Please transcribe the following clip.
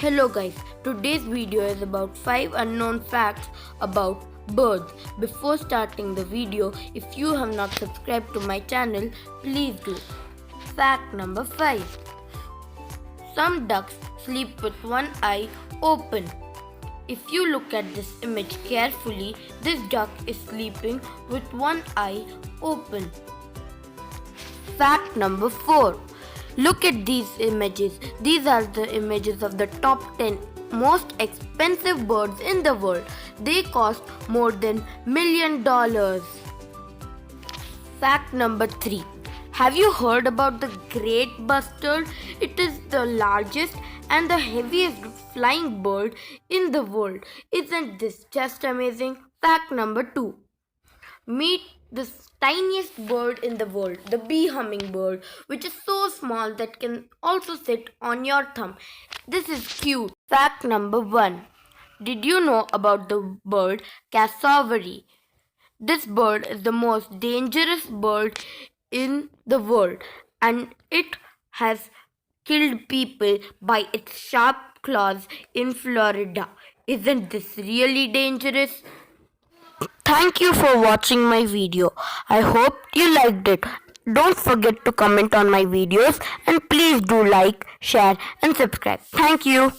Hello guys, today's video is about 5 unknown facts about birds. Before starting the video, if you have not subscribed to my channel, please do. Fact number 5. Some ducks sleep with one eye open. If you look at this image carefully, this duck is sleeping with one eye open. Fact number 4. Look at these images. These are the images of the top 10 most expensive birds in the world. They cost more than $1 million. Fact number 3. Have you heard about the great bustard? It is the largest and the heaviest flying bird in the world. Isn't this just amazing? Fact number 2. Meet the tiniest bird in the world, the bee hummingbird, which is so small that can also sit on your thumb. This is cute. Fact number 1. Did you know about the bird cassowary? This bird is the most dangerous bird in the world and it has killed people by its sharp claws in Florida. Isn't this really dangerous? Thank you for watching my video. I hope you liked it. Don't forget to comment on my videos and please do like, share and subscribe. Thank you.